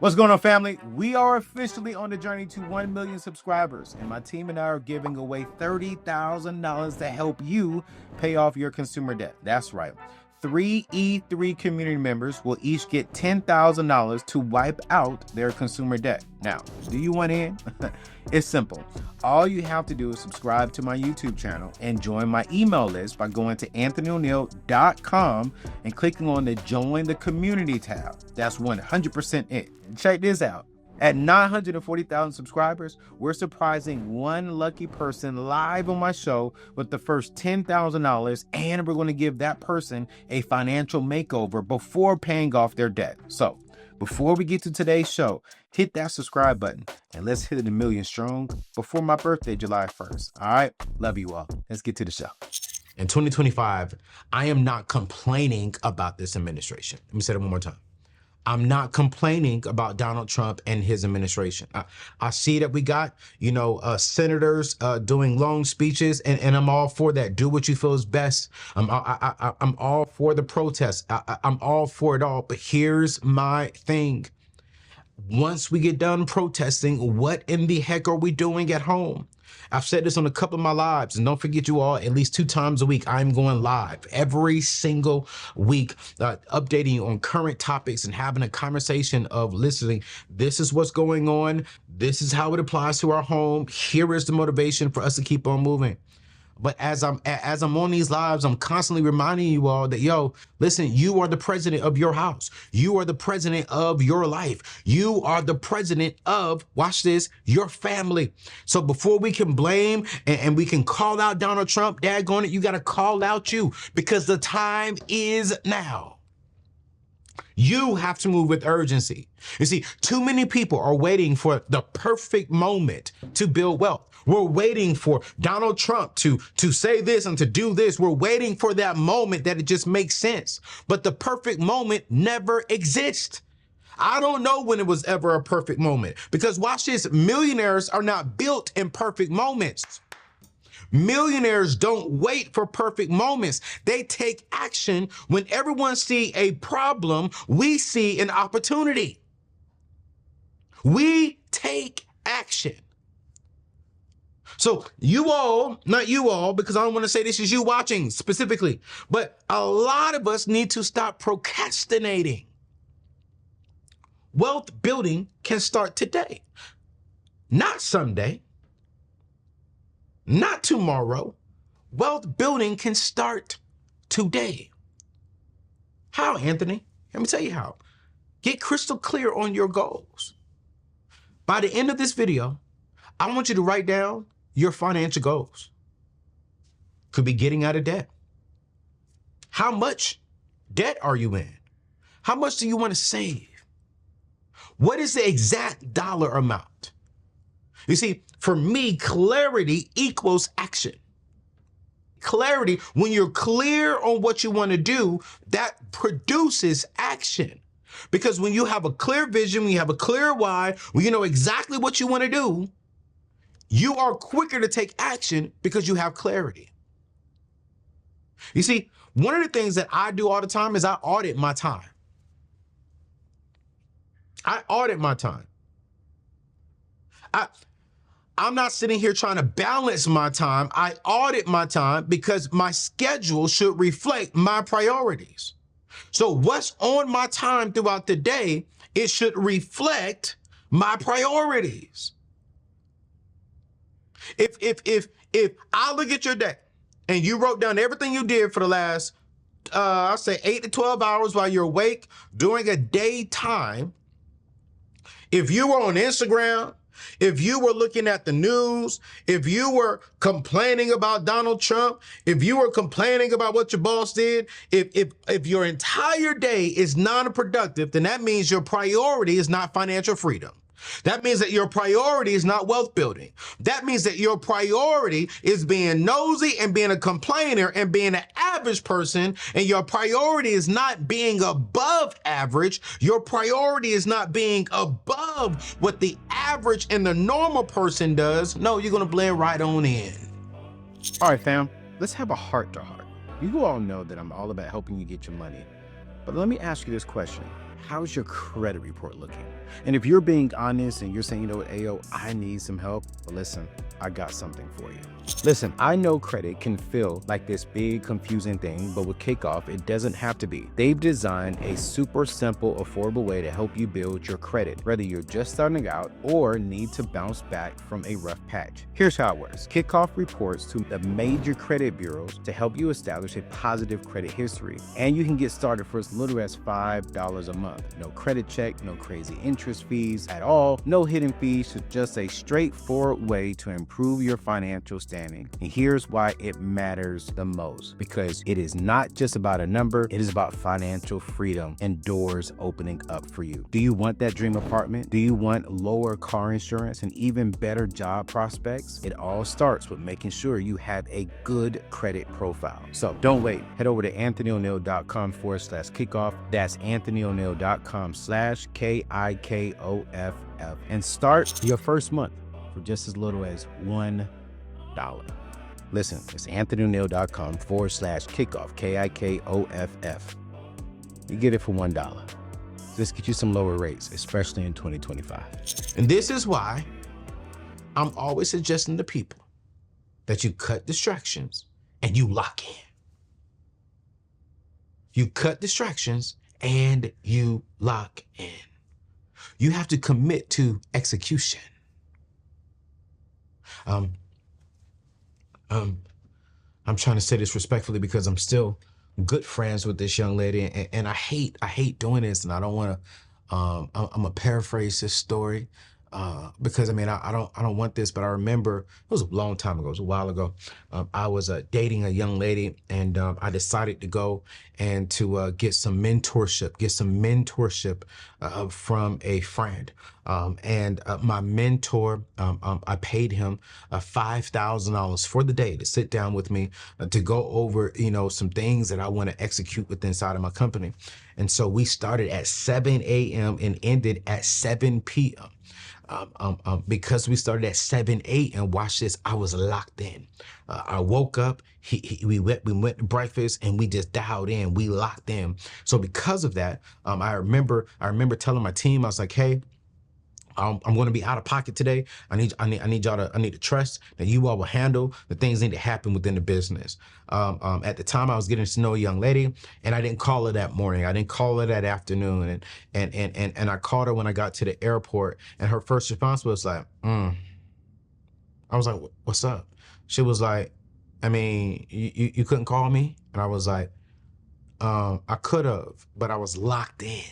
What's going on, family? We are officially on the journey to 1 million subscribers, and my team and I are giving away $30,000 to help you pay off your consumer debt. That's right. 3 E3 community members will each get $10,000 to wipe out their consumer debt. Now, do you want in? It's simple. All you have to do is subscribe to my YouTube channel and join my email list by going to anthonyoneal.com and clicking on the Join the Community tab. That's 100% it. Check this out. At 940,000 subscribers, we're surprising one lucky person live on my show with the first $10,000, and we're going to give that person a financial makeover before paying off their debt. So, before we get to today's show, hit that subscribe button and let's hit it a million strong before my birthday, July 1st. All right? Love you all. Let's get to the show. In 2025, I am not complaining about this administration. Let me say that one more time. I'm not complaining about Donald Trump and his administration. I see that we got, senators doing long speeches, and I'm all for that. Do what you feel is best. I'm all for the protests. I'm all for it all. But here's my thing. Once we get done protesting, what in the heck are we doing at home? I've said this on a couple of my lives, and don't forget, you all, at least 2 times a week, I'm going live every single week, updating you on current topics and having a conversation of listening. This is what's going on. This is how it applies to our home. Here is the motivation for us to keep on moving. But as I'm on these lives, I'm constantly reminding you all that, listen, you are the president of your house. You are the president of your life. You are the president of, watch this, your family. So before we can blame and we can call out Donald Trump, daggone it, you got to call out you, because the time is now. You have to move with urgency. You see, too many people are waiting for the perfect moment to build wealth. We're waiting for Donald Trump to say this and to do this. We're waiting for that moment that it just makes sense. But the perfect moment never exists. I don't know when it was ever a perfect moment, because watch this, millionaires are not built in perfect moments. Millionaires don't wait for perfect moments. They take action. When everyone sees a problem, we see an opportunity. We take action. So you all, not you all, because I don't want to say this is you watching specifically, but a lot of us need to stop procrastinating. Wealth building can start today, not someday, not tomorrow. Wealth building can start today. How, Anthony? Let me tell you how. Get crystal clear on your goals. By the end of this video, I want you to write down your financial goals. Could be getting out of debt. How much debt are you in? How much do you want to save? What is the exact dollar amount? You see, for me, clarity equals action. Clarity, when you're clear on what you want to do, that produces action. Because when you have a clear vision, when you have a clear why, when you know exactly what you want to do, you are quicker to take action because you have clarity. You see, one of the things that I do all the time is I audit my time. I audit my time. I'm not sitting here trying to balance my time. I audit my time because my schedule should reflect my priorities. So what's on my time throughout the day, it should reflect my priorities. If I look at your day and you wrote down everything you did for the last, I'll say 8 to 12 hours while you're awake during a daytime, if you were on Instagram, if you were looking at the news, if you were complaining about Donald Trump, if you were complaining about what your boss did, if your entire day is non-productive, then that means your priority is not financial freedom. That means that your priority is not wealth building. That means that your priority is being nosy and being a complainer and being an average person. And your priority is not being above average. Your priority is not being above what the average and the normal person does. No, you're going to blend right on in. All right, fam, let's have a heart to heart. You all know that I'm all about helping you get your money. But let me ask you this question. how's your credit report looking? And if you're being honest and you're saying, you know what, Ayo, I need some help, well, listen, I got something for you. Listen, I know credit can feel like this big confusing thing, but with Kikoff, it doesn't have to be. They've designed a super simple, affordable way to help you build your credit, whether you're just starting out or need to bounce back from a rough patch. Here's how it works. Kikoff reports to the major credit bureaus to help you establish a positive credit history. And you can get started for as little as $5 a month. No credit check, no crazy interest fees at all, no hidden fees, just a straightforward way to improve your financial standing. And here's why it matters the most, because it is not just about a number, it is about financial freedom and doors opening up for you. Do you want that dream apartment? Do you want lower car insurance and even better job prospects? It all starts with making sure you have a good credit profile. So don't wait. Head over to anthonyoneal.com/kickoff. That's anthonyoneal.com/KIKOFF and start your first month for just as little as $1. Listen, it's anthonyoneal.com/kickoff, KIKOFF. You get it for $1. This get you some lower rates, especially in 2025. And this is why I'm always suggesting to people that you cut distractions and you lock in. You cut distractions and you lock in. You have to commit to execution. I'm trying to say this respectfully because I'm still good friends with this young lady, and I hate doing this, and I don't want to. I'm gonna paraphrase this story because I mean I don't want this, but I remember it was a long time ago, it was a while ago. I was dating a young lady, and I decided to go and to get some mentorship from a friend. And my mentor, I paid him $5,000 for the day to sit down with me to go over, some things that I want to execute with inside of my company. And so we started at 7 a.m. and ended at 7 p.m. Because we started at 7 a.m. Watch this, I was locked in. I woke up, we went to breakfast, and we just dialed in. We locked in. So because of that, I remember telling my team, I was like, hey, I'm going to be out of pocket today. I need to trust that you all will handle the things that need to happen within the business. At the time, I was getting to know a young lady, and I didn't call her that morning. I didn't call her that afternoon, and I called her when I got to the airport, and her first response was like, I was like, what's up? She was like, I mean, you couldn't call me? And I was like, I could have, but I was locked in.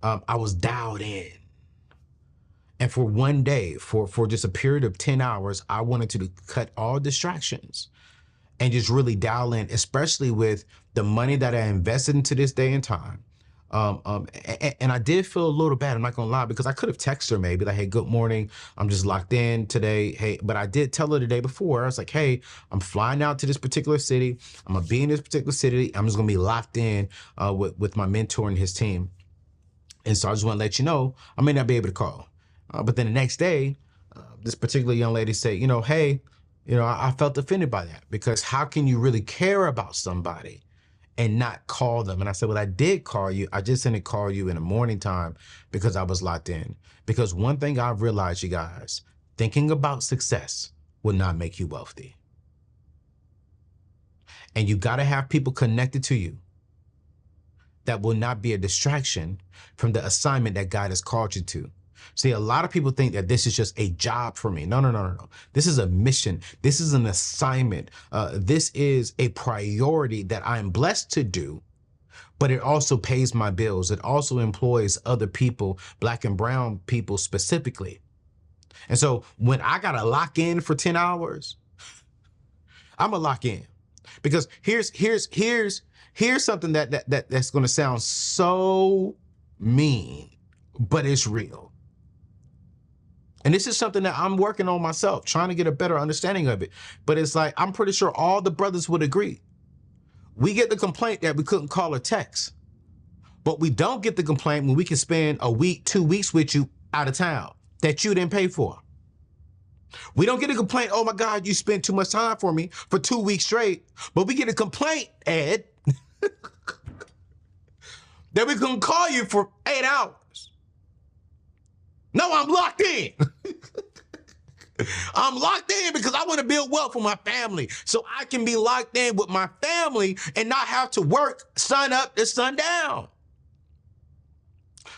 I was dialed in. And for one day, for just a period of 10 hours, I wanted to cut all distractions and just really dial in, especially with the money that I invested into this day and time. And I did feel a little bad, I'm not gonna lie, because I could have texted her maybe like, hey, good morning, I'm just locked in today. Hey, but I did tell her the day before, I was like, hey, I'm flying out to this particular city. I'm gonna be in this particular city. I'm just gonna be locked in with my mentor and his team. And so I just want to let you know, I may not be able to call. But then the next day, this particular young lady said, hey, I felt offended by that, because how can you really care about somebody and not call them? And I said, well, I did call you. I just didn't call you in the morning time because I was locked in. Because one thing I've realized, you guys, thinking about success will not make you wealthy. And you got to have people connected to you that will not be a distraction from the assignment that God has called you to. See, a lot of people think that this is just a job for me. No. This is a mission. This is an assignment. This is a priority that I am blessed to do, but it also pays my bills. It also employs other people, Black and brown people specifically. And so when I got to lock in for 10 hours, I'm gonna lock in, because here's something that's going to sound so mean, but it's real. And this is something that I'm working on myself, trying to get a better understanding of it. But it's like, I'm pretty sure all the brothers would agree. We get the complaint that we couldn't call or text, but we don't get the complaint when we can spend a week, 2 weeks with you out of town that you didn't pay for. We don't get a complaint, oh my God, you spent too much time for me for 2 weeks straight. But we get a complaint, Ed, that we can call you for 8 hours. No, I'm locked in. I'm locked in because I want to build wealth for my family, so I can be locked in with my family and not have to work sun up to sun down.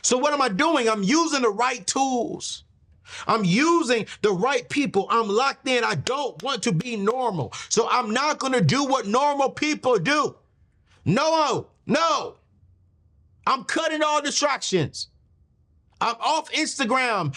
So what am I doing? I'm using the right tools. I'm using the right people. I'm locked in. I don't want to be normal. So I'm not going to do what normal people do. No. I'm cutting all distractions. I'm off Instagram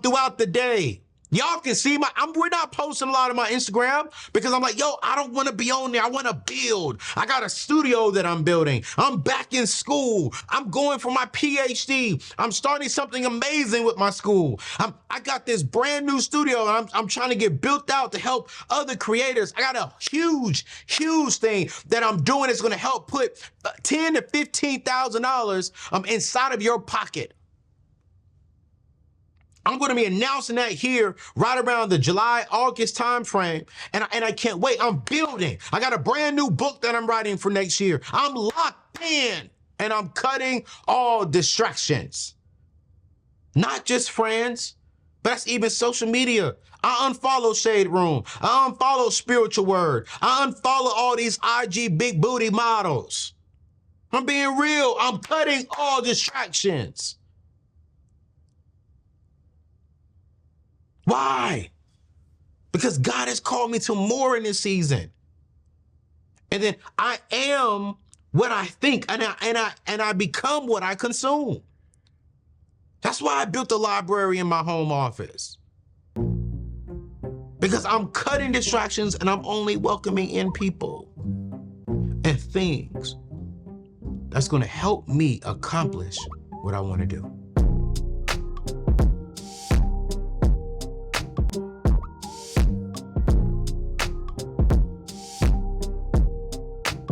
throughout the day. Y'all can see we're not posting a lot of my Instagram because I'm like, yo, I don't want to be on there. I want to build. I got a studio that I'm building. I'm back in school. I'm going for my PhD. I'm starting something amazing with my school. I got this brand new studio and I'm trying to get built out to help other creators. I got a huge thing that I'm doing that's going to help put $10,000 to $15,000 inside of your pocket. I'm going to be announcing that here right around the July, August timeframe. And I can't wait. I'm building. I got a brand new book that I'm writing for next year. I'm locked in and I'm cutting all distractions. Not just friends, but that's even social media. I unfollow Shade Room. I unfollow Spiritual Word. I unfollow all these IG big booty models. I'm being real. I'm cutting all distractions. Why? Because God has called me to more in this season. And then I am what I think and I become what I consume. That's why I built a library in my home office. Because I'm cutting distractions and I'm only welcoming in people and things that's going to help me accomplish what I want to do.